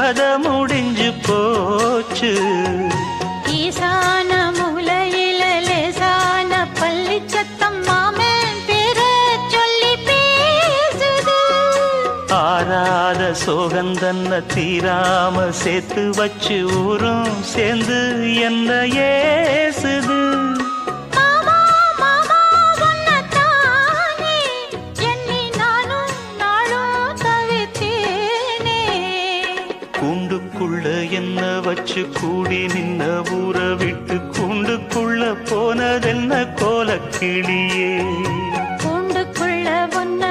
கதை முடிஞ்சு போச்சு. ஈசான மூலையில லேசான பள்ளி சத்தம் மாமன் பேர சொல்லி பேசுது. ஆறாத சோகந்தன்ன தீராம சேர்த்து வச்சு ஊரும் சேர்ந்து என்ன ஏசுது. கூண்டுக்குள்ள என்ன வச்சு கூடி நின்ன ஊற விட்டு கூண்டுக்குள்ள போனதென்ன கோலக்கிளியே. கூண்டுக்குள்ள ஒன்ன